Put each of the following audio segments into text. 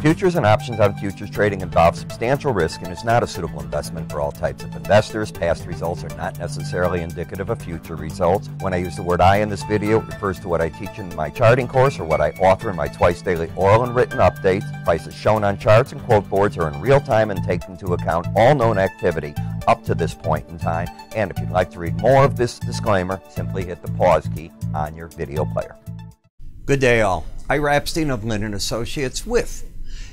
Futures and options on futures trading involve substantial risk and is not a suitable investment for all types of investors. Past results are not necessarily indicative of future results. When I use the word I in this video, it refers to what I teach in my charting course or what I author in my twice daily oral and written updates. Prices shown on charts and quote boards are in real time and take into account all known activity up to this point in time. And if you'd like to read more of this disclaimer, simply hit the pause key on your video player. Good day, all. Ira Epstein of Linn Associates with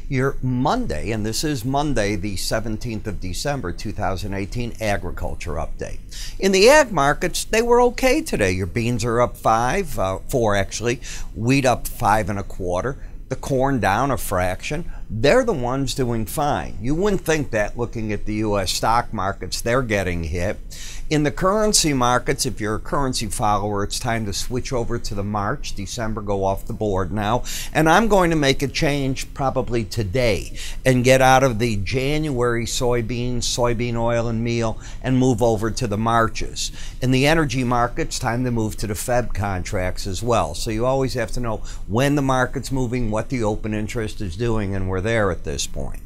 your Monday, and this is Monday, the 17th of December, 2018 agriculture update. In the ag markets, they were okay today. Your beans are up 4 actually, wheat up 5 1/4, the corn down a fraction. They're the ones doing fine. You wouldn't think that looking at the U.S. stock markets, they're getting hit. In the currency markets, if you're a currency follower, it's time to switch over to the March. December go off the board now. And I'm going to make a change probably today and get out of the January soybeans, soybean oil and meal and move over to the Marches. In the energy markets, time to move to the Feb contracts as well. So you always have to know when the market's moving, what the open interest is doing, and we're there at this point.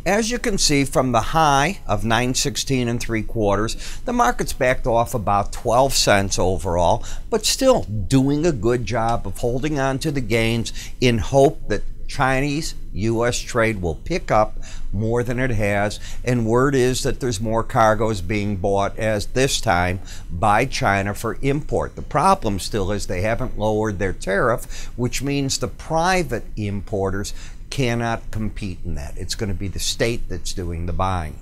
As you can see from the high of 916 3/4, the market's backed off about 12 cents overall, but still doing a good job of holding on to the gains in hope that Chinese-U.S. trade will pick up more than it has, and word is that there's more cargoes being bought as this time by China for import. The problem still is they haven't lowered their tariff, which means the private importers cannot compete in that. It's going to be the state that's doing the buying.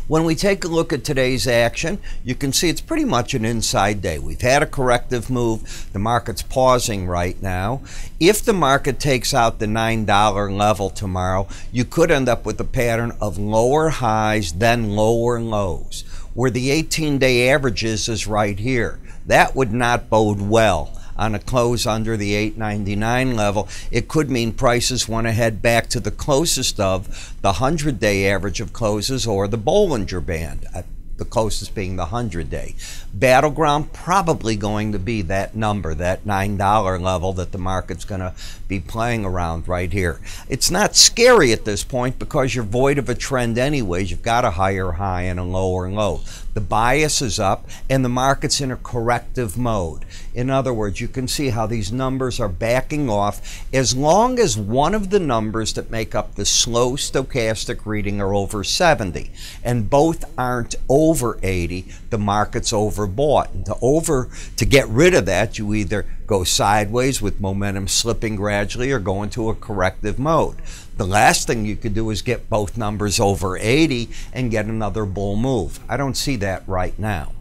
When we take a look at today's action, you can see it's pretty much an inside day. We've had a corrective move. The market's pausing right now. If the market takes out the $9 level tomorrow, you could end up with a pattern of lower highs, then lower lows, where the 18-day averages is right here. That would not bode well. On a close under the 899 level, it could mean prices want to head back to the closest of the 100-day average of closes or the Bollinger Band, the closest being the 100-day. Battleground probably going to be that number, that $9 level that the market's going to be playing around right here. It's not scary at this point because you're void of a trend anyways. You've got a higher high and a lower low. The bias is up and the market's in a corrective mode. In other words, you can see how these numbers are backing off as long as one of the numbers that make up the slow stochastic reading are over 70 and both aren't over 80, the market's overbought. And to get rid of that, you either go sideways with momentum slipping gradually or go into a corrective mode. The last thing you could do is get both numbers over 80 and get another bull move. I don't see that right now.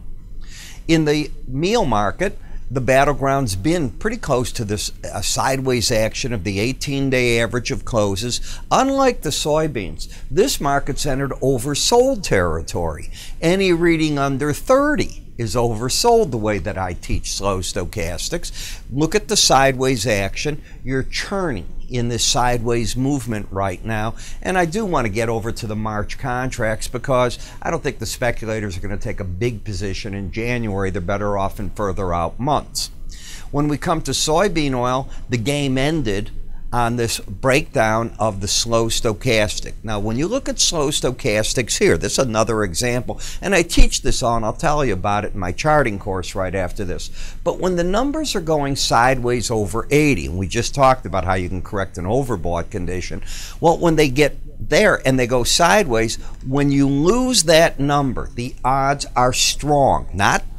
In the meal market, the battleground's been pretty close to this sideways action of the 18-day average of closes. Unlike the soybeans, this market's entered oversold territory. Any reading under 30 is oversold the way that I teach slow stochastics. Look at the sideways action. You're churning in this sideways movement right now. And I do want to get over to the March contracts because I don't think the speculators are going to take a big position in January. They're better off in further out months. When we come to soybean oil, the game ended on this breakdown of the slow stochastic. Now, when you look at slow stochastics here, this is another example, and I teach this on, I'll tell you about it in my charting course right after this. But when the numbers are going sideways over 80, and we just talked about how you can correct an overbought condition, well, when they get there and they go sideways, when you lose that number, the odds are strong.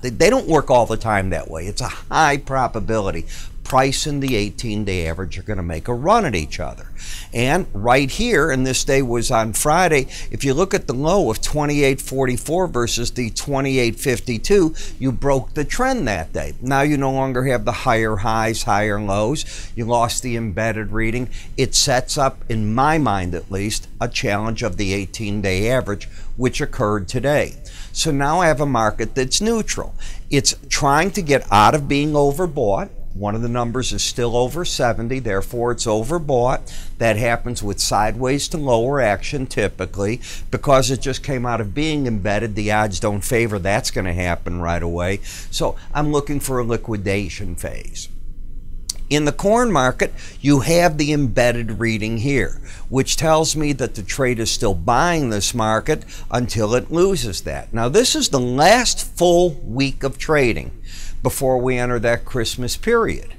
They don't work all the time that way. It's a high probability. Price and the 18-day average are going to make a run at each other. And right here, and this day was on Friday, if you look at the low of 28.44 versus the 28.52, you broke the trend that day. Now you no longer have the higher highs, higher lows. You lost the embedded reading. It sets up, in my mind at least, a challenge of the 18-day average, which occurred today. So now I have a market that's neutral. It's trying to get out of being overbought. One of the numbers is still over 70, therefore it's overbought. That happens with sideways to lower action typically. Because it just came out of being embedded, the odds don't favor that's going to happen right away. So I'm looking for a liquidation phase. In the corn market, you have the embedded reading here, which tells me that the trade is still buying this market until it loses that. Now, this is the last full week of trading before we enter that Christmas period.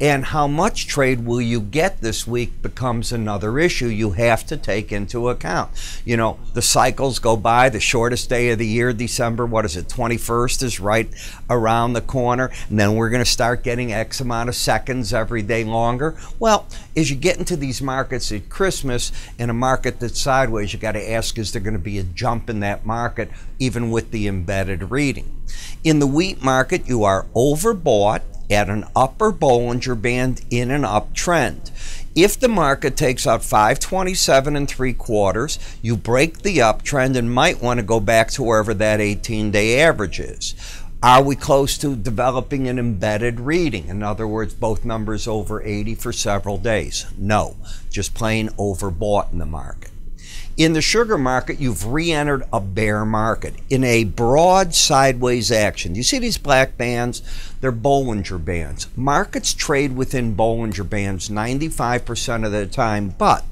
And how much trade will you get this week becomes another issue you have to take into account. You know, the cycles go by. The shortest day of the year, December, 21st, is right around the corner. And then we're going to start getting X amount of seconds every day longer. Well, as you get into these markets at Christmas, in a market that's sideways, you got to ask, is there going to be a jump in that market, even with the embedded reading? In the wheat market, you are overbought at an upper Bollinger Band in an uptrend. If the market takes out 527 3/4, you break the uptrend and might want to go back to wherever that 18-day average is. Are we close to developing an embedded reading? In other words, both numbers over 80 for several days? No, just plain overbought in the market. In the sugar market, you've re-entered a bear market in a broad sideways action. You see these black bands? They're Bollinger Bands. Markets trade within Bollinger Bands 95% of the time, but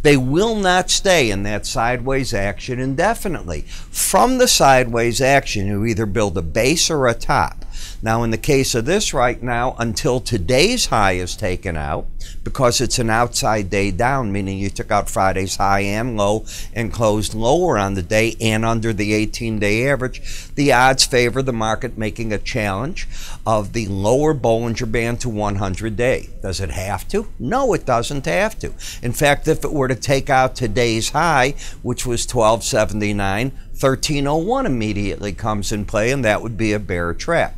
they will not stay in that sideways action indefinitely. From the sideways action, you either build a base or a top. Now, in the case of this right now, until today's high is taken out, because it's an outside day down, meaning you took out Friday's high and low and closed lower on the day and under the 18-day average, the odds favor the market making a challenge of the lower Bollinger Band to 100-day. Does it have to? No, it doesn't have to. In fact, if it were to take out today's high, which was 1279, 1301 immediately comes in play, and that would be a bear trap.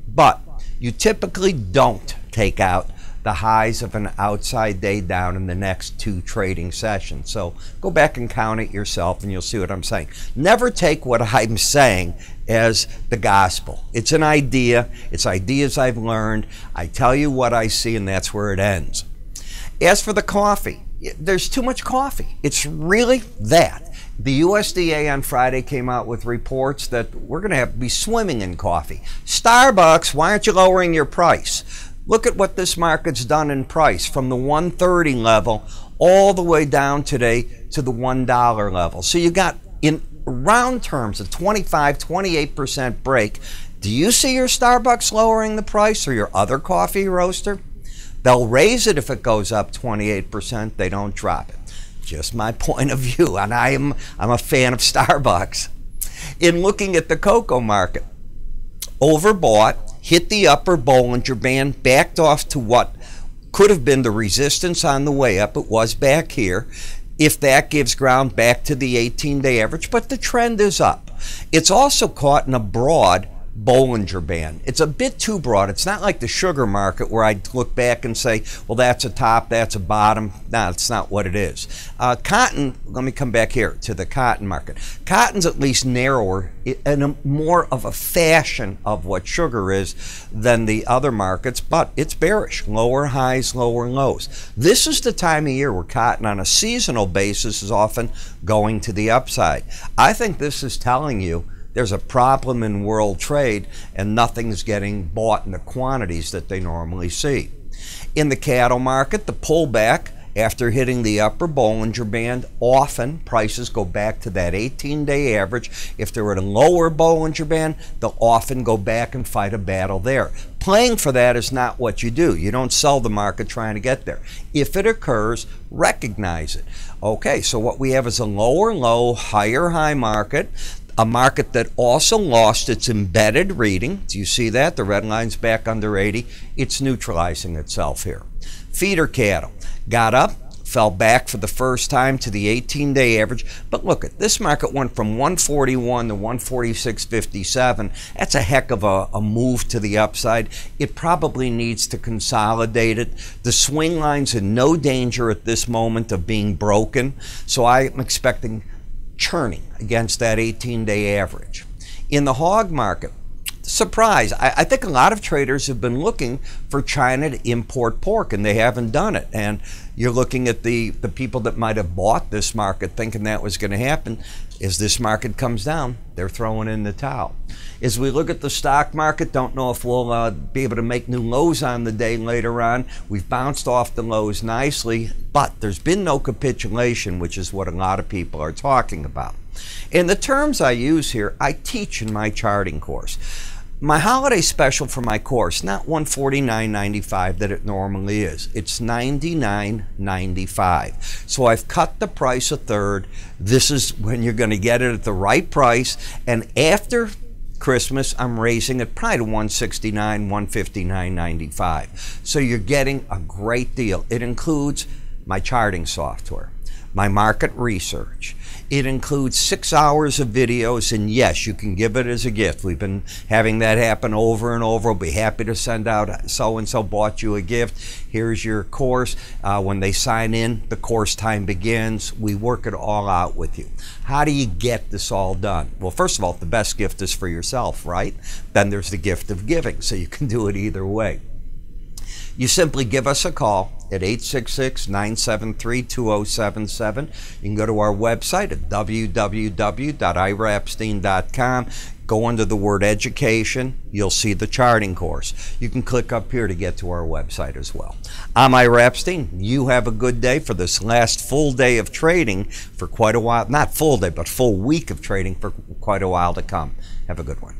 But you typically don't take out the highs of an outside day down in the next 2 trading sessions. So go back and count it yourself and you'll see what I'm saying. Never take what I'm saying as the gospel. It's an idea. It's ideas I've learned. I tell you what I see, and that's where it ends. As for the coffee, there's too much coffee. It's really that. The USDA on Friday came out with reports that we're going to have to be swimming in coffee. Starbucks, why aren't you lowering your price? Look at what this market's done in price, from the 130 level all the way down today to the $1 level. So you got, in round terms, a 25-28% break. Do you see your Starbucks lowering the price, or your other coffee roaster? They'll raise it if it goes up 28%. They don't drop it. Just my point of view, and I'm a fan of Starbucks. In looking at the cocoa market, overbought, hit the upper Bollinger Band, backed off to what could have been the resistance on the way up. It was back here. If that gives ground, back to the 18-day average, but the trend is up. It's also caught in a broad Bollinger Band. It's a bit too broad. It's not like the sugar market where I look back and say, well, that's a top, that's a bottom. No, it's not what it is. Cotton, let me come back here to the cotton market. Cotton's at least narrower and more of a fashion of what sugar is than the other markets, but it's bearish. Lower highs, lower lows. This is the time of year where cotton on a seasonal basis is often going to the upside. I think this is telling you there's a problem in world trade and nothing's getting bought in the quantities that they normally see. In the cattle market, the pullback after hitting the upper Bollinger Band, often prices go back to that 18-day average. If they're at a lower Bollinger Band, they'll often go back and fight a battle there. Playing for that is not what you do. You don't sell the market trying to get there. If it occurs, recognize it. Okay, so what we have is a lower low, higher high market. A market that also lost its embedded reading. Do you see that? The red line's back under 80. It's neutralizing itself here. Feeder cattle got up, fell back for the first time to the 18-day average. But look, at this market went from 141 to 146.57. That's a heck of a move to the upside. It probably needs to consolidate it. The swing line's in no danger at this moment of being broken. So I'm expecting churning against that 18-day average. In the hog market, surprise. I think a lot of traders have been looking for China to import pork, and they haven't done it. And you're looking at the people that might have bought this market thinking that was going to happen. As this market comes down, they're throwing in the towel. As we look at the stock market, don't know if we'll be able to make new lows on the day later on. We've bounced off the lows nicely, but there's been no capitulation, which is what a lot of people are talking about. And the terms I use here, I teach in my charting course. My holiday special for my course, not $149.95 that it normally is. It's $99.95. So I've cut the price a third. This is when you're going to get it at the right price. And after Christmas, I'm raising it probably to $169, $159.95. So you're getting a great deal. It includes my charting software, my market research. It includes 6 hours of videos, and yes, you can give it as a gift. We've been having that happen over and over. We'll be happy to send out so-and-so bought you a gift. Here's your course. When they sign in, the course time begins. We work it all out with you. How do you get this all done? Well, first of all, the best gift is for yourself, right? Then there's the gift of giving, so you can do it either way. You simply give us a call at 866-973-2077. You can go to our website at www.iraepstein.com. Go under the word education. You'll see the charting course. You can click up here to get to our website as well. I'm Ira Epstein. You have a good day for this last full day of trading for quite a while. Not full day, but full week of trading for quite a while to come. Have a good one.